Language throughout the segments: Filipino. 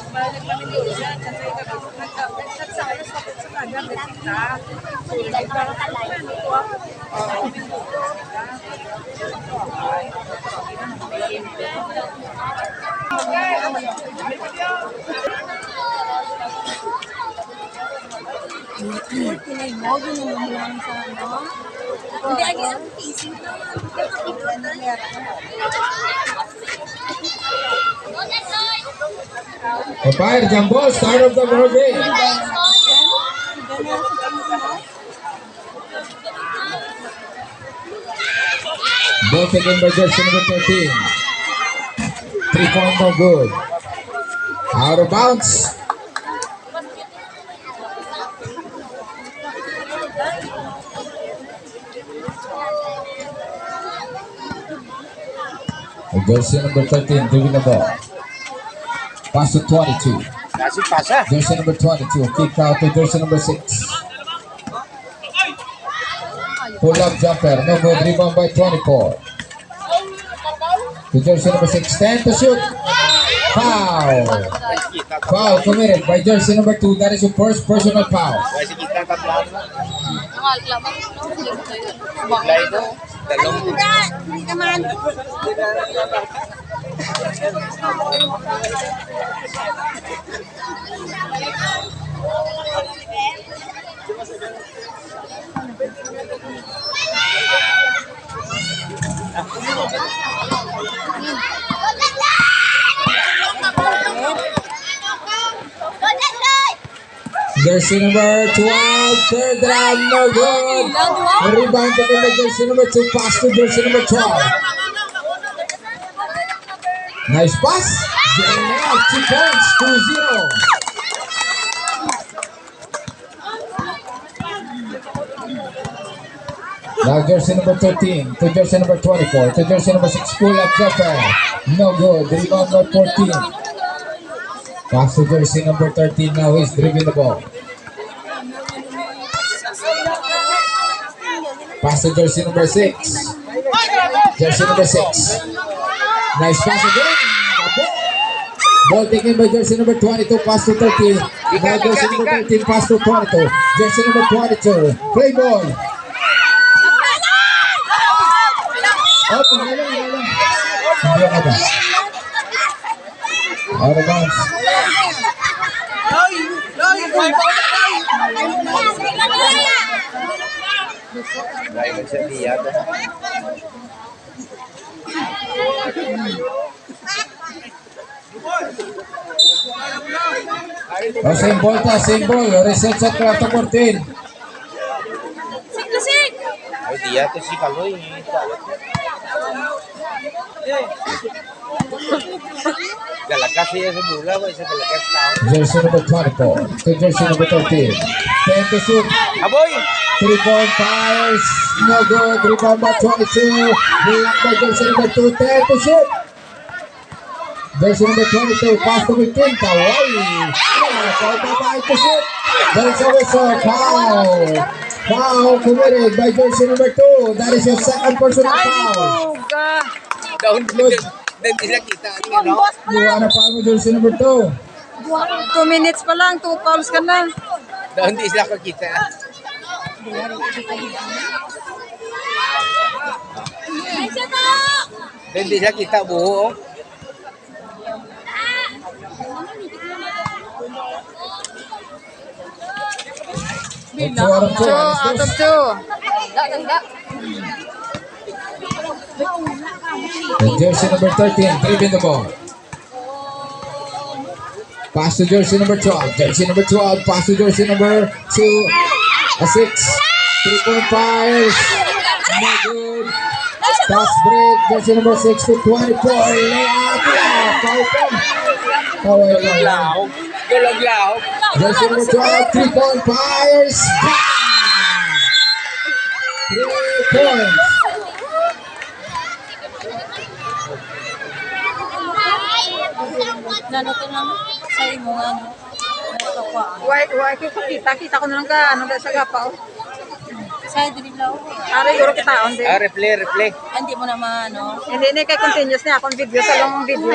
Balik kami di ulan, kasi nagsasalas ako sa kanya, nagkita. Sulit ka lang naman, ito ako. Pinay mo, ginulong lang sa ano. Hindi, ang pacing naman. Umpire, jump ball, start of the ball game. Ball taken by jersey number 13. 3-point no good. Out of bounds. Jersey number 13 doing the ball. Pass to 22. Jersey number 22. Kick out to jersey number 6. Pull up jumper. No good. Rebound by 24. To jersey number 6. 10 to shoot. Foul. Foul committed by jersey number 2. That is your first personal foul. Jersey number 12, third round, no good. Rebound taken by jersey number 2, pass to jersey number 12. Nice pass. Jeremiah, 2 points, 2-0. Now jersey number 13 to jersey number 24 to jersey number 6, pull up jumper. No good. Rebound by 14. Pass to jersey number 13. Now he's dribbling the ball. Pass to jersey number 6. Jersey number 6. Nice pass again. Ball taken by jersey number 22. Pass to 13. Now jersey number 13. Pass to 22. Jersey number 22. Play ball. Oh, out of bounds. Oh, same ball ta, same ball. Reset sa 14. Ay, dia to si Kaloy. Galakas siya sa bula, sa galakas tao. Jersey number 24 to jersey number 13. 10 to shoot. Aboy! 3-point fires. No good. Rebound by 22. Blocked by jersey number 2. 10 to shoot. Jersey number 22. Pass to 15. Kawai. Foul by 5 to shoot. There is a whistle. Foul. Foul committed by jersey number 2. That is your second personal foul. Daon nila kita. Buwan na foul mo jersey number 2. 2 minutes pa lang, 2 fouls ka na. Daon di sila kakita. Daon di sila kita buo. Out of 2. Jersey number 13, dribbling the ball. Pass to jersey number 12. Jersey number 12, pass to jersey number 2. A 6. 3-point fires. No good. Pass break. Jersey number 6 to 24. Layup. Gulog-lao. Jersey number 12, 3-point fires. 3 points. Nanoto lang sa imo ano. Why kita ko na lang ka, ano sa gapa o. Sa din lang. Ari, guro kita, hindi. Replay. Hindi mo naman ano. Hindi kay continuous niya akong video sa long video.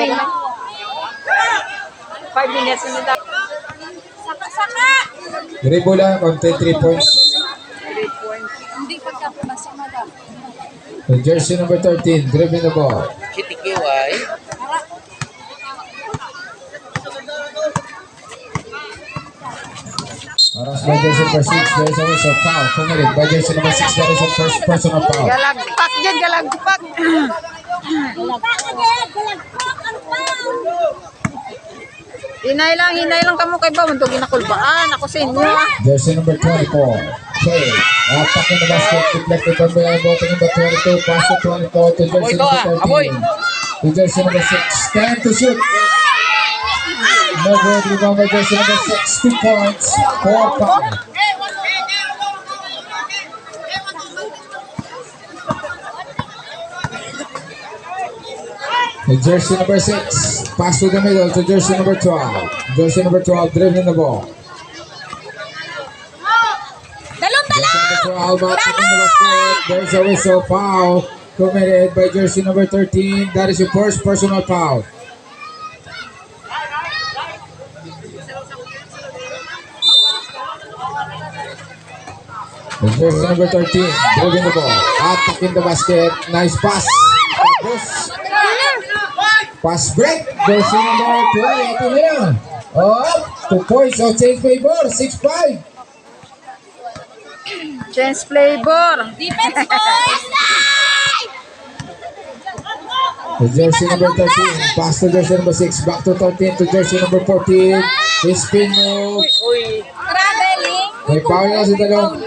5 minutes na nila. Saka! Dribble lang, konti 3 points. 3 points. Hindi pagkapumasa na daw. The jersey number 13, dribbling the ball. Chitikiway. Aras by jersey number 6, there is a whistle foul committed by jersey number 6, there is a first personal foul. Galagpak dyan, galagpak. Hinay lang kamo kay Baw. Ito ginakulbaan. Ako sa inyo. Jersey number 24, Kay. Attacking the basket, deflected from behind, bottom number 22, pass to 24 to jersey number 13. To jersey number 6, 10 to shoot. No good, rebound by jersey number 6, 2 points, 4 foul. The jersey number 6, pass to the middle to jersey number 12. Jersey number 12, dribbling the ball. Jersey number 12, attacking the basket. There's a whistle foul committed by jersey number 13. That is your first personal foul. The jersey number 13, dribbling the ball. Attacking the basket. Nice pass. Pass break. Jersey number 20. Ito na yan. Oh, 2 points. So change favor. 6-5. Chance flavor. Defense boys! To jersey number 13. Pass to jersey number 6. Back to 13 to jersey number 14. Spin move. Traveling. May foul na si Dalong.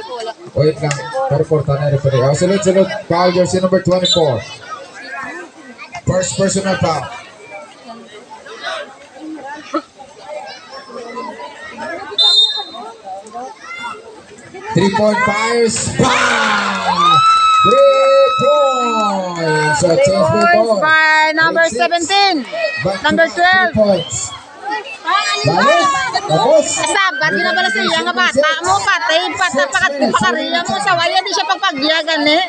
Wait lang. Pariporta na referee. Oh, sunod. Foul jersey number 24. First personal foul. Three-point fires. Bang! 3 points. So, 3 change the points ball. by number 17. Back to Number 3 12. points. Balik. Tapos. Sabat, di na pala siya nga bata mo, patay, pakariya mo, sa waya di siya pagpagyagan eh.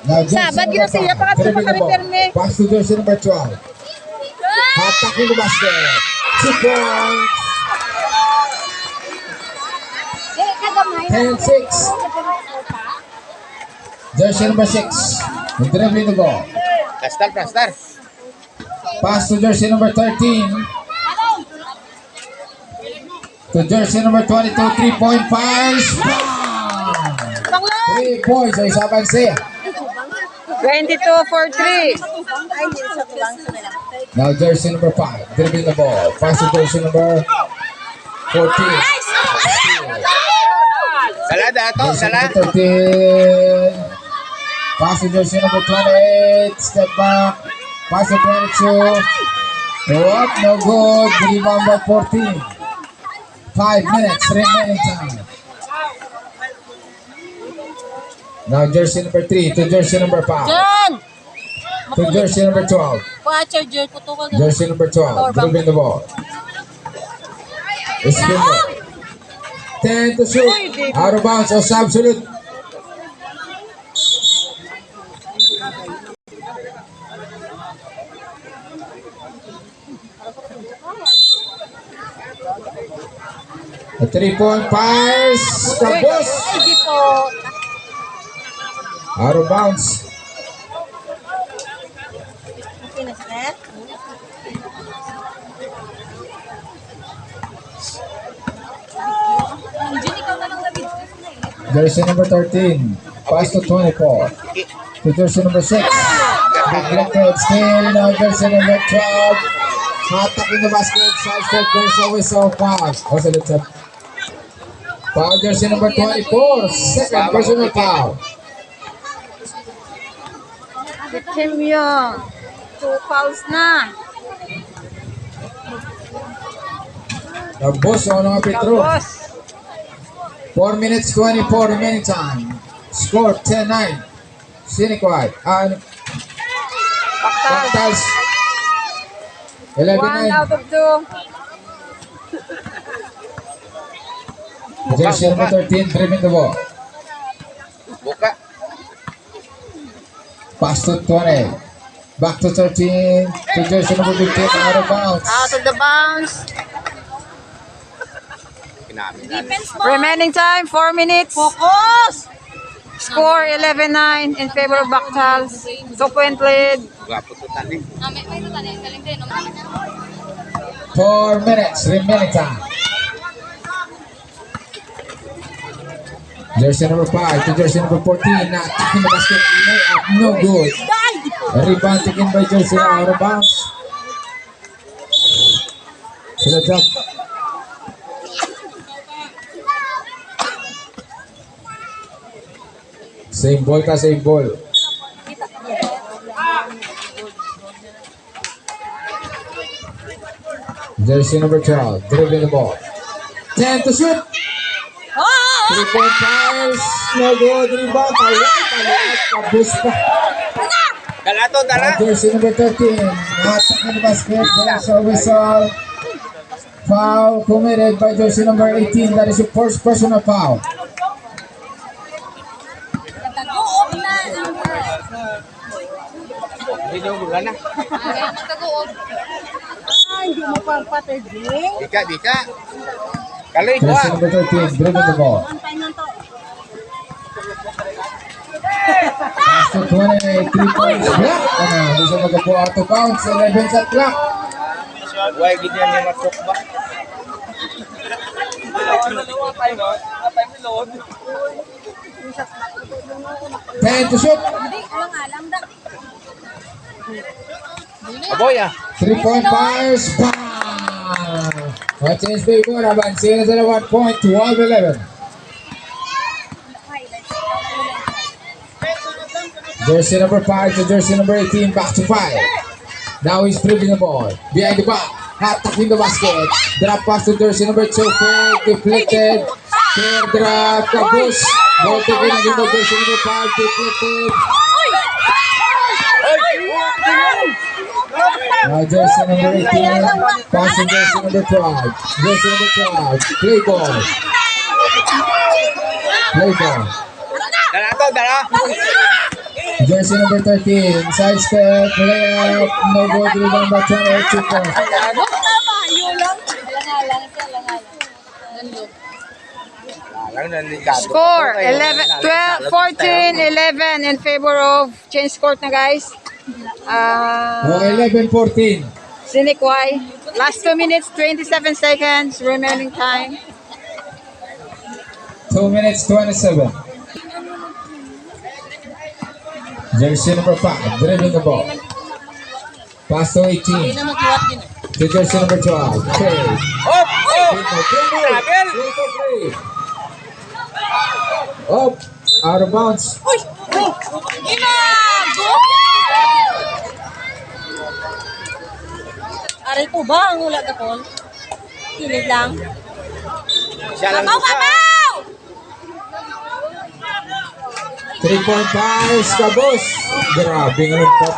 Now, jersey Sabat, number gina siya, 5. pakat Dribbling the ball. pakaripirme. Pass to jersey number 12. Attacking the basket. 2 points. 10-6. Jersey number 6. Dribbling the ball. Plastar. Pass to jersey number 13. To jersey number 22. 3-point fires. Bang! 3 points. Ay sabang siya. 22 for 3. Now jersey number 5. Dribbling the ball. Pass to jersey number 14. Salada to, Jersey salada. number 13. Pass to jersey number 28. Step back. Pass to 22. What? No good. Rebound by 14. 5 minutes remaining time. Now jersey number 3 to jersey number 5. John! To jersey number 12. Watcher, John. Puto ka Jersey number 12. Dribbling the ball. Spin move. 10 to shoot. Out of bounds. O absolute. A 3-point fires. Tapos. Hindi po. Out of bounds. Okay na, sir. Jersey number 13. Pass to 24. To jersey number 6. Neglected. Still now jersey number 12. Attacking the basket. Side step. There's a whistle. Foul. Also let's up. Foul jersey number 24. Second personal foul. Kim Young. 2 fouls na. Nabos o mga Petro. Tapos, 4 minutes 24 remaining time. Score 10-9. Siniquad. Paktal. Pactals. 1 11-9. out of 2. Jersey number 13. Dribbling the ball. Buka. Pass to 20. Back to 13. To jersey number 15. Out of bounds. Out of the bounds. Kinamin na. Defense mo. Remaining time, 4 minutes. Focus! Score 11-9 in favor of Bactals. 2-point lead. Gwapo to tali. May tutali. Galing din. 4 minutes remaining time. Jersey number 5 to jersey number 14. Not taking the basket. No good. Rebound taken by jersey out of bounds. Sila jump. Same ball ka, same ball. Jersey number 12, dribbling the ball. 10 to shoot. 3-point fires. No good. Rebound. Tawag. Kabus pa. Dala to, dala. Jersey number 13. Nasak na the basket. There's a whistle. Foul committed by jersey number 18. That is the first personal foul. Hindi nyo mula na. Hindi mo pang pataging. Di ka. Kaloy ko Jersey number 13. Dribbling the ball. Pass to 20. 3 points. Block. Hindi siya magkapo out of bounds. 11 shot clock. Why, ganyan yung matok ba? 10 to shoot. Aboy ah. 3-point fires. Bang! Change favor. Abansin na sila 1 point. 12-11. Jersey number 5 to jersey number 18. Back to 5. Now he's dribbling the ball. Behind the back. Attacking the basket. Drop pass to jersey number 2. Fake. Deflected. Fair drop. Kabus. Ball taken again by jersey number 5. Deflected. Jersey number 18. Pass to jersey number 12. Jersey number 12. Play ball. Play ball. Dala to, dala. Jersey number 13, side step, layup, no good, rebound by 28, 2 points. Lang delikado. Score 11, 12, 14, 11 in favor of change court na guys. Oh, 11-14. Sinikway. Last 2 minutes, 27 seconds remaining time. 2 minutes, 27. Jersey number 5, dribbling the ball. Pass to 18. To jersey number 12. Okay. Op! Travel! Up, out of bounds. Aray po ba ang hula ka, Paul? Kilig lang. Siya lang isa. 3-point pass, kabus. Grabe nga nagpap.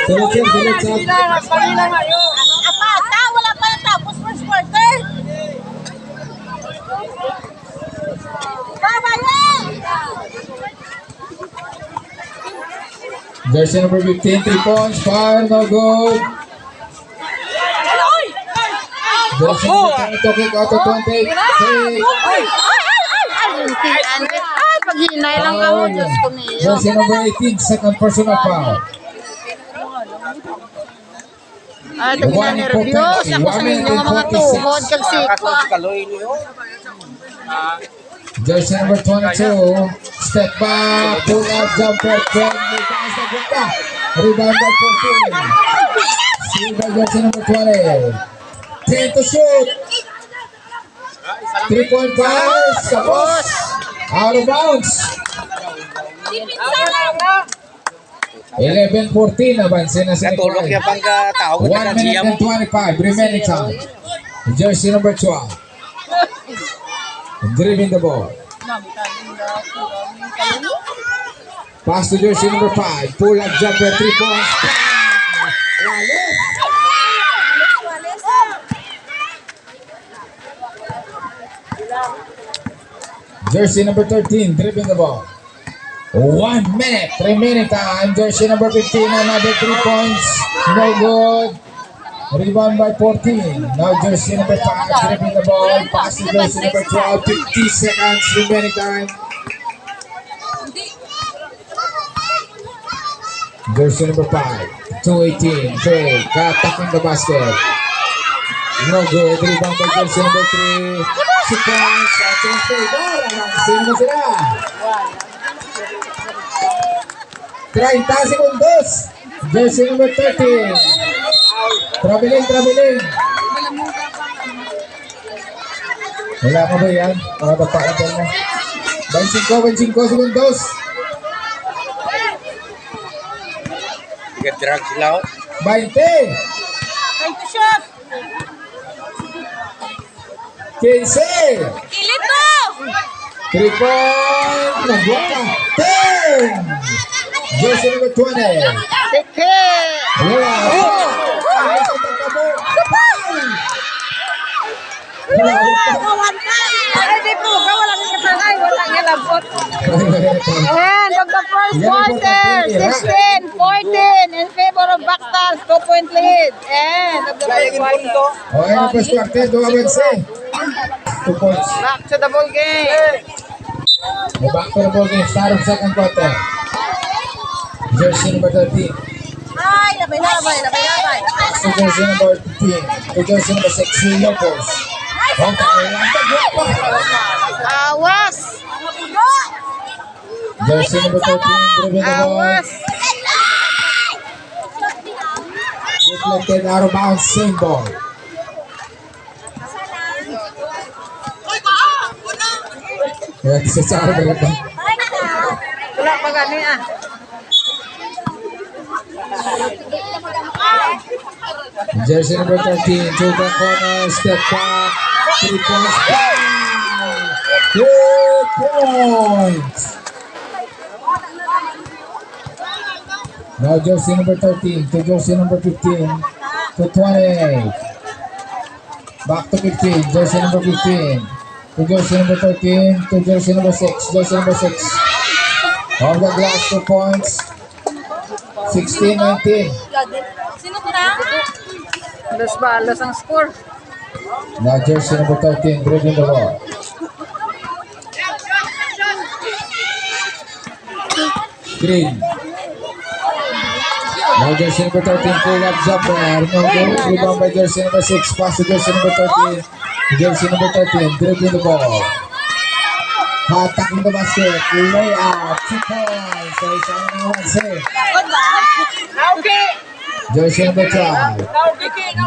Sulit. Apata, wala pa yung tapos first quarter. Jersey number 15, 3 points, fire, no good. Jersey number 20, kick out to 20. Ay, paghinay lang ka mo, Diyos ko niyo. Jersey number 18, second personal foul. Ay, ito nervyos ako sa ninyo nga mga tuhod, kag sikwa. Kaloy niyo. Jersey number 22, step back, pull up, jumper, 20, taas na ganda. Rebound by 14. Save by jersey number 20. 10 to shoot. 3-point pass, kapos. Out of bounds. 11-14, abansin na sa Natulog niya pang tao. 1 minute and 25 remaining time. Jersey number 12. Dribbling the ball. Pass to jersey number 5. Pull up jumper, 3 points. Walis. Jersey number 13, dribbling the ball. 1 minute, remaining time. Jersey number 15, another 3 points. No good. Rebound by 14. Now jersey number 5, dribbling the ball. Pass to jersey number 12, 50 seconds, remaining time. Jersey number 5, 218. Trey, attacking the basket. No good. Rebound by jersey number 3. 6 points. Change favor. Sino na sila? 30 segundos. Jersey number 13. Traveling. Wala ka ba yan? Para magpakita na. 25 segundos. Nag-drag sila oh. 20. Thank you, shot. 15. Kilit mo! 3 point. Nagbuka. 10. Jersey number 20. Wala. Ay, di po, wala kang kasangay, wala nga labot. End of the first quarter. 16-14 in favor of Bactals. 2-point lead. End of the first quarter. Okay, na first quarter. 2 avanse. 2 points. Back to the ball game. Back to the ball game. Start of second quarter. Jersey number 13. Ay, labay. To jersey number 15. To jersey number 6. Locals. Okay. Awas. Jersey number 13. Dribbling the ball. Deflected out of bounds. Same ball. Yeah, sasabi na ito. Wala pa gani ah. Jersey number 13 to the corner, step back, 3 points. 2 points. Now jersey number 13 to jersey number 15 to 20. Back to 15, jersey number 15 to jersey number 13 to jersey number 6. Jersey number 6. On the glass, 2 points. 16-19. Sino to na? Balos ang score. Now jersey number 13, dribbling the ball. Green. Now jersey number 13, pull up jumper. No good. Rebound by jersey number 6. Pass to jersey number 13. Jersey number 13, dribbling the ball. Attacking the basket. Lay out. 2 points. So isang nawansi. Okay. Jersey number 12.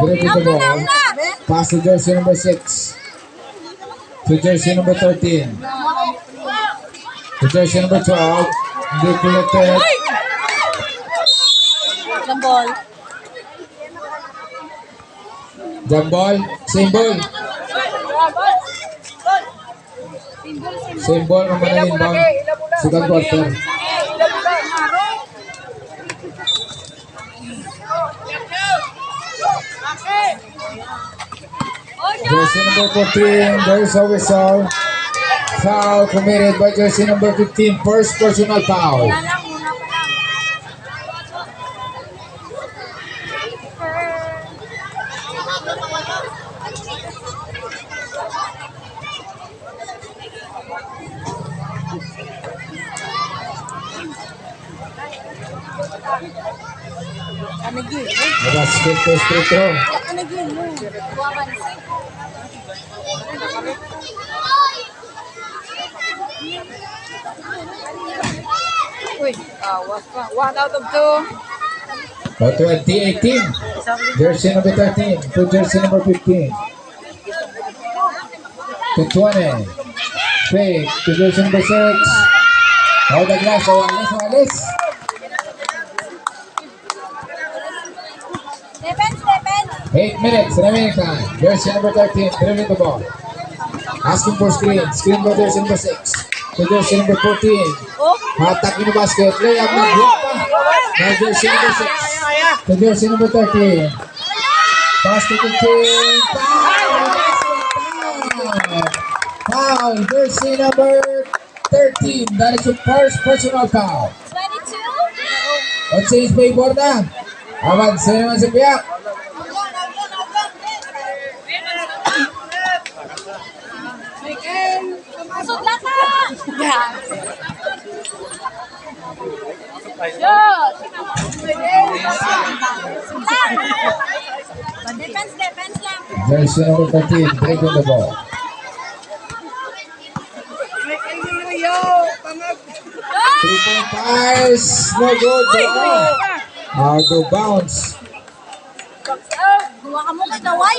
Dribbling the ball. Pass to jersey number 6. To jersey number 13. To jersey number 12. Deflected. Ng ball. Jump ball. Same ball. Same ball naman na inbound. Second quarter. Jersey number 14, there is a whistle. Foul committed by jersey number 15. First personal foul. Basket first free throw. Uy, awas pa. 1 out of 2. 2018. Jersey number 13 to jersey number 15. To 20. Fake to jersey number 6. Out the glass. Walis. 8 minutes remaining time. Jersey number 13 dribbling the ball. Asking for screen. Screen by jersey number 6. To jersey number 14. Attacking the basket. Layup na block pa. Now jersey number 6. To jersey number 13. Pass to 15. Foul! Foul. Jersey number 13. That is your first personal foul. 22? O change favor na. Avanse naman si Piak. Sudla ka! Defense lang. Jersey number 13. Breaking the ball. Three-point pass. No good. Out of bounds. Duwa ka mo kay Daway.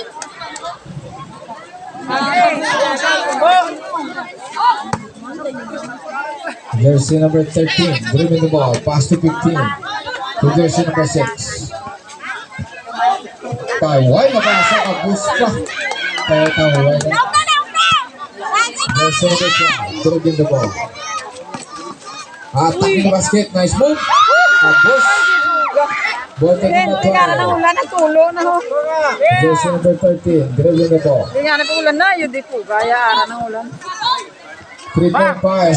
Jersey number 13. Dribbling the ball. Pass to 15. To jersey number 6. Taiwan nabasa ka buspa. Kaya Taiwan. Jersey number 12. Dribbling the ball. Attacking the basket. Nice move. Abos. Ball taking the Hindi nga na ball. ulan, nagtulo na ho. Jersey number 13. Dribbling the ball. Hindi nga na ulan na, yun di po, gaya ara ng ulan. 3-point pass.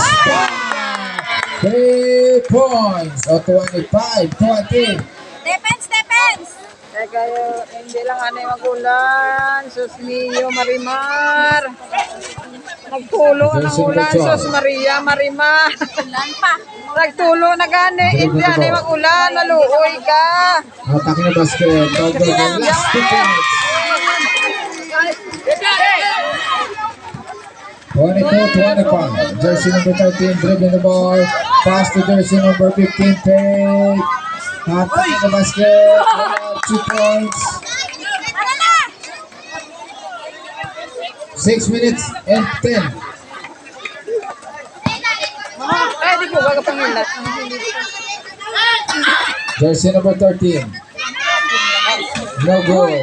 3 points. O 25-20. Defense! Eh kayo, hindi lang ano yung magulan. Sus Mio, Marimar. Nagtulo ng ulan, Sus Maria, Marimar. Ulan pa. Nagtulo na gani, hindi ano yung magulan. Naluoy ka. Attacking the basket. Over the last 2 points. 22-25. Jersey number 13 dribbling the ball. Pass to jersey number 15. Take. Attacking the basket. 2 points. 6 minutes and 10. Eh, di po, wag pangilat. Jersey number 13. No good.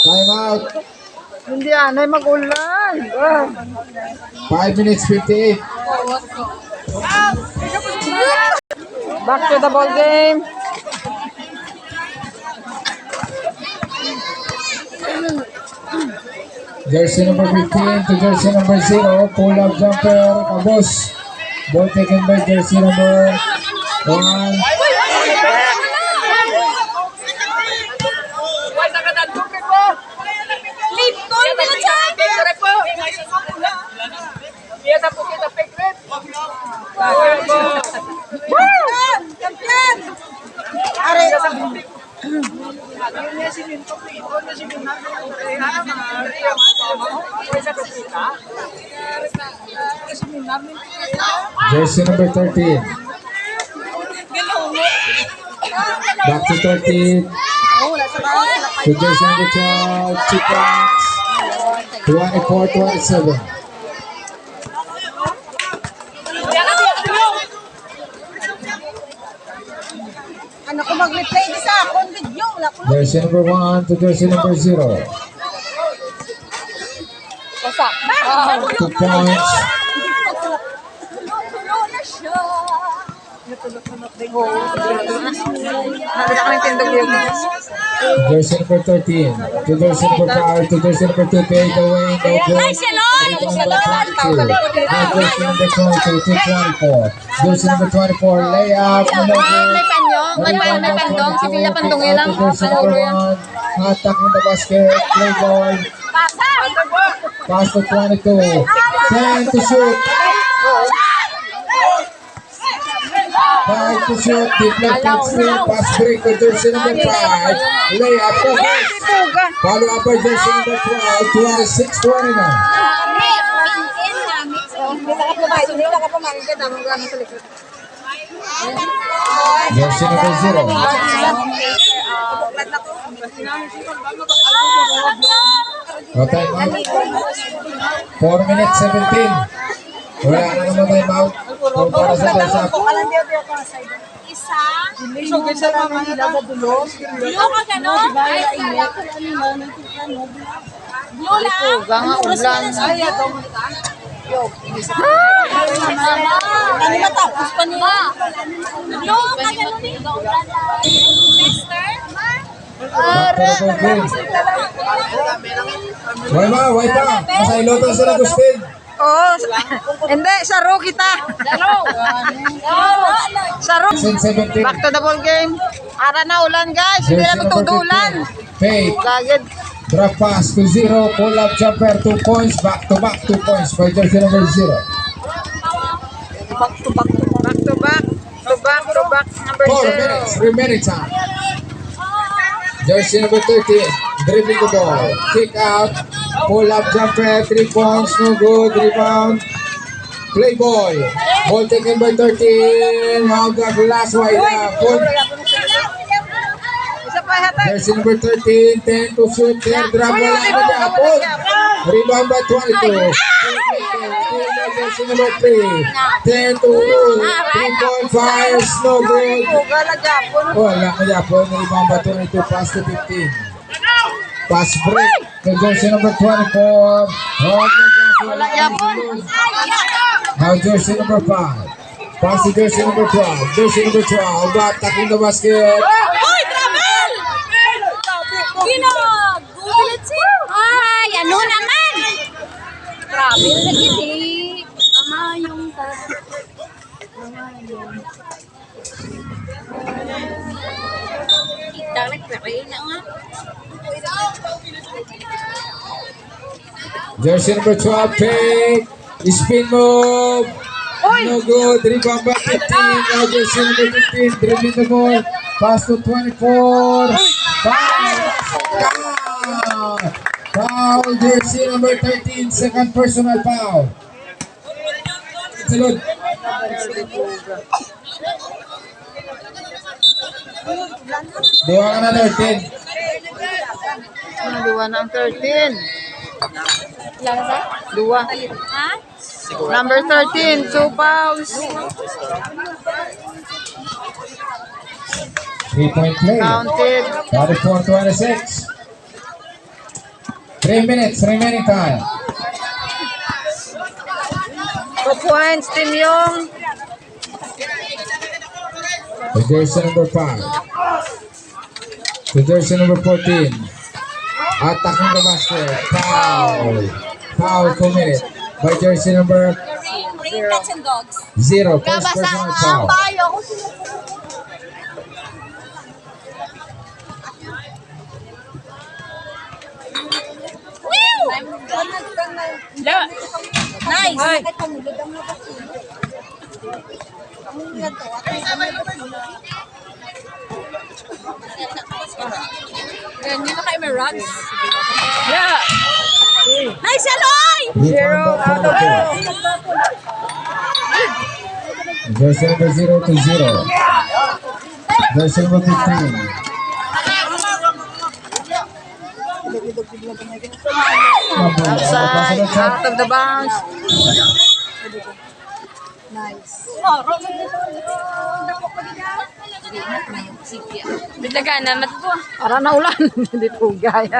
Time out. Hindi ano yung magulan. 5 minutes 58. Back to the ball game. Jersey number 15 to jersey number 0. Pull up jumper. Kabos. Ball taken by jersey number 1. Lipton, pinatsahan! Kampiyan! Jersey number 13. Back to 13. To jersey number 12. 2 points. 24-27. Ano ko mag-replay di sa akong video? Wala ko lang. Jersey number 1 to jersey number 0. 2 points. Tulo na siya. Nakita ka ng tindog yun. Jersey number 13. To jersey number 5. To jersey number 2. Fade away. No good. Ay, Shalon! Jersey number 22 to 24. Jersey number 24. Layup. No good. May pandong. Si Villa Pandong yun lang. Jersey number 1. Attacking the basket. Play ball. Pass to 22. 10 to shoot. 5 to shoot. Deflected still. Pass break to jersey number 5. Layup. No good. Follow up by jersey number 12. 26-29. Hindi ka pumain ka. Damang gano'n sa likod. Jersey number 0. No time out. 4 minutes 17. Wala na naman time out. Kung para sa basa. Isa. Dulo ka gano'n? Dulo lang. Ganga ulan. Ano matapos pa niya? Dulo ka gano'n eh. Master? Back to the goal game. Way pa. Nasa iloto sila Agustin. Oo. Hindi, saro kita. Saro. 17. Back to the ball game. Ara na ulan guys. Hindi na tutudulan. Faith. Lagid. Drop pass to 0. Pull up jumper 2 points. Back to back 2 points for jersey number 0. Back to back. Number 4 0. minutes. Remaining time. Jersey number 13. Dribbling the ball. Kick out. Pull up jumper 3 points. No good. Rebound. Play ball. Ball taken by 13. How the last wide up. Isa pa hatag. Jersey number 13, 10 to shoot, 10 drop, wala na Japon. Rebound by 22. Jersey number 3, 10 to 3 point fires, no good. Gala Japon. Wala na Japon, rebound by 22, pass to 15. Pass break to jersey number 24. Wala Japon. Now jersey number 5. Pass to jersey number 12. Jersey number 12, but attacking the basket. Uy, travel! Ginagulat siya. Ay, ano naman? Travel na gini. Ama yung kita nagpapay na nga. Jersey number 12, pick. Spin move. No good. Rebound by 15. Now jersey number 15. Dribbling the ball. Pass to 24. Foul. Foul. Jersey number 13. Second personal foul. Salud. Dua ka na 13. Dua ng 13. Dua. Ha? Number 13, 2 fouls. 3-point play. Counted. 34-26. 3 minutes remaining time. 2 points, Team Yung. To jersey number 5. To jersey number 14. Attacking the basket. Foul. Foul committed by jersey number Bring cats and dogs. 0. First personal foul. Nice. Yan, yun na kayo may runs. Yeah. Nice, Aloy! 0 out of 4. Jersey number 0 to 0. Jersey number 15. Outside, out of the bounds. Biglagan naman po. Para na ulan. Hindi po gaya.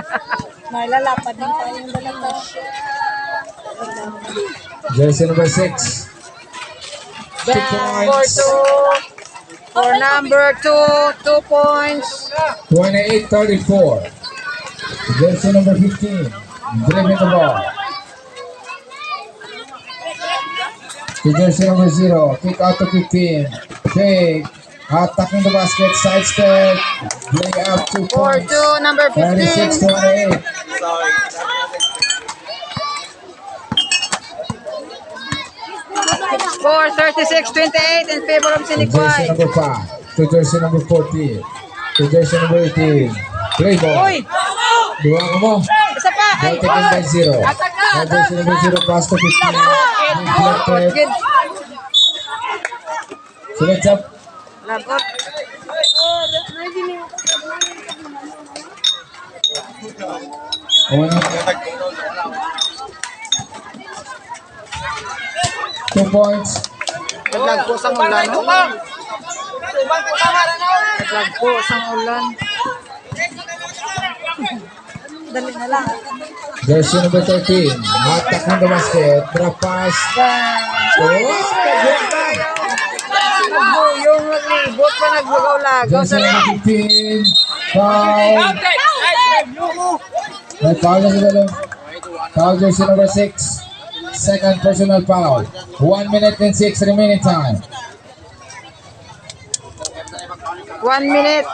May lalapad din tayong dalawa. Jersey number 6. 2 points. For number 2, 2 points. 28-34. Jersey number 15. Dribbling the ball. To jersey number 0. Kick out to 15. Fake. Attacking the basket. Side step. Lay out 2 For points. 2, number 15. 36-28. Score 36-28 in favor of To jersey Sinikway. number 5. To jersey number 14. To jersey number 18. Play ball. Uy! Dua ka mo. Isa pa! Ay! Ball taken by 0. Now jersey number 0. Pass to 15. Deflected. Good. Sulit up. Lagot. Una. 2 points. Naglagpo sa ulan. Naglagpo sa ulan. Dali na lang. Jersey number 13. Attacking the basket. Drop pass. Yung naglibot pa naglagaw-lagaw sa Jersey number 15. Foul. May foul na sila doon. Foul jersey number 6. Second personal foul. 1 minute and 6 remaining time. 1 minute,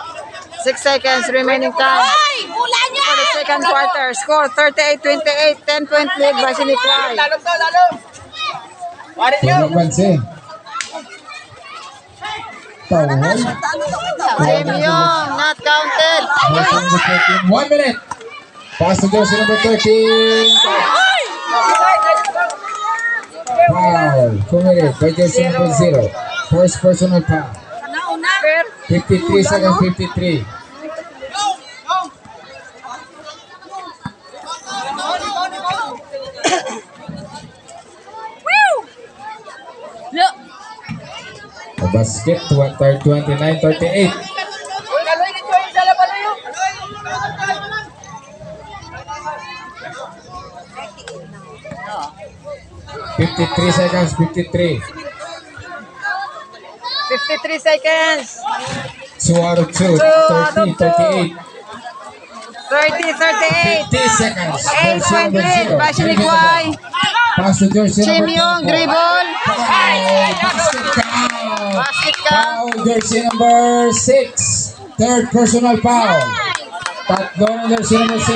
6 seconds remaining time. For the second quarter, score 38-28, 10-point lead by Sinikway. Tulog bansin. Tawal. Kim Yong, not counted. Jersey number 13. 1 minute. Pass to jersey number 13. Foul. Committed by jersey number 0. First personal foul. 53 seconds, 53. The basket, 29-38. 53 seconds, 53. 53 seconds. 2 out of 2, 30, 38. 30-38. 50 seconds. 8-point lead by Sinikway. Pass to jersey Kim number Yong, 24. dribble. Basket count. Basket count. Foul, jersey number 6. Third personal foul. Tatlo ng jersey number 6.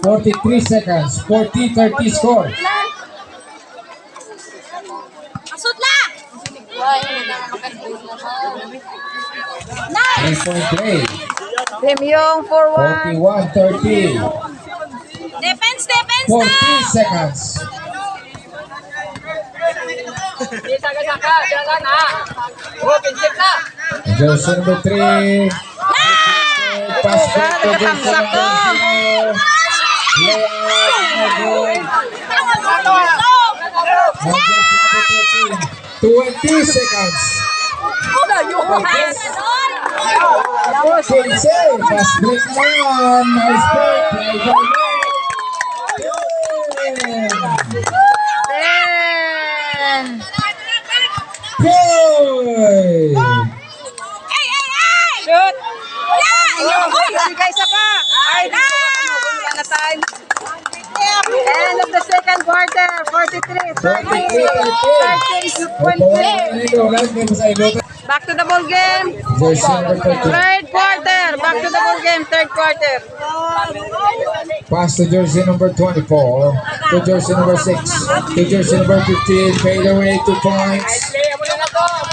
43 seconds. 40-30 score. Asutla! 3-point play. Kim Yong, 4-1. 41-30. Defense, defense 14 seconds. Jersey number 3. Pass back to jersey number 0. Jersey number 13. 20 seconds. Kinsey, fast break naman. Nice break. Play by Glenn. 10. Boy! Shoot. Sige, isa pa. Ay, dito ka wala na time. End of the second quarter, 43, 13 point lead. Back to the ball game. Jersey number 13. Third quarter, back to the ball game, third quarter. Pass to jersey number 24. To jersey number 6. To jersey number 15. Fade away 2 points.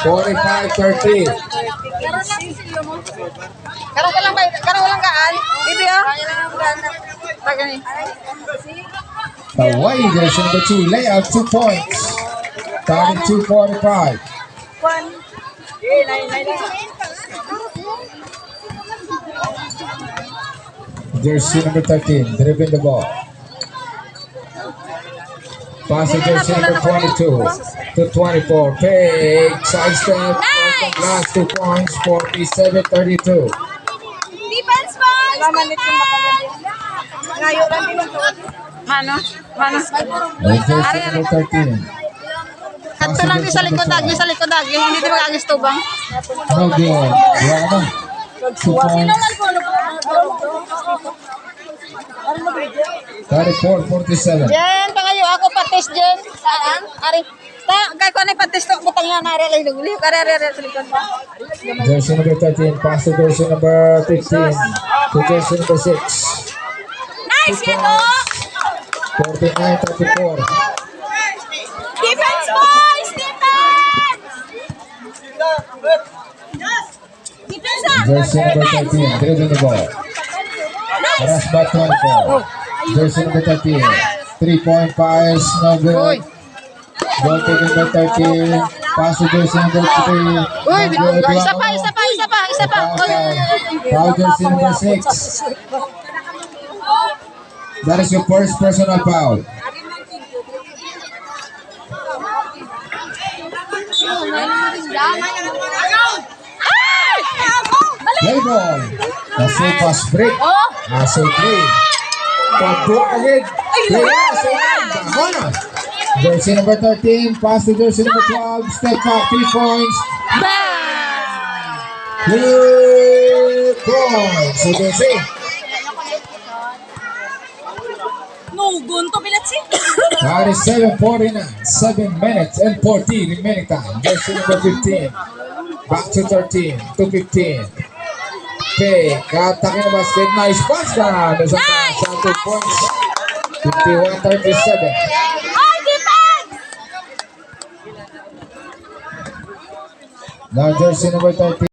45-30. Karang ka lang ba? Karang walang kaan? Bibi ah. Tagani. Hawaii, jersey number 2. Layout 2 points. Target 245. Jersey number 13. Dribbling the ball. Pass to jersey number 22 to 24. Fake. Sidestep. Open glass 2 points. 47-32. Defense, boys! Mano? Mano? Jersey number 13. Kanto lang di sa likod agi, sa likod agi. Hindi di mag-agis tubang. No good. Wala. 2 points. 34-47. Jen, pangayo ako patis Jen. Saan? Ari. Ta, kay ko na patis to butang na nare lay lugli. Kare sa likod pa. Jersey number 13. Pass to jersey number 15. To jersey number 6. Nice, Yeto! 49-34. Defense, boys! Defense! Defense, ah! Jersey number 13. Dribbling the ball. Rush back 24. Jersey number 13. 3-point fires. No good. Ball taken by 13. Pass to jersey number 3. Uy, isa pa. Foul jersey number 6. That is your first personal foul. Play ball. Nasa fast break. Nasa play. Pag-block agad. Play nasa Mana. Jersey number 13. Pass to jersey number 12. Step back. 3 points. Good. points to Desi. Nugun to Bilatsi. 47-49, 7 minutes and 40 remaining time. Jersey number 15. Back to 13, to 15. Okay, attacking the basket. Nice pass ka. There's a pass. 2 points. 51-37. Ay, defense! Now jersey number 13.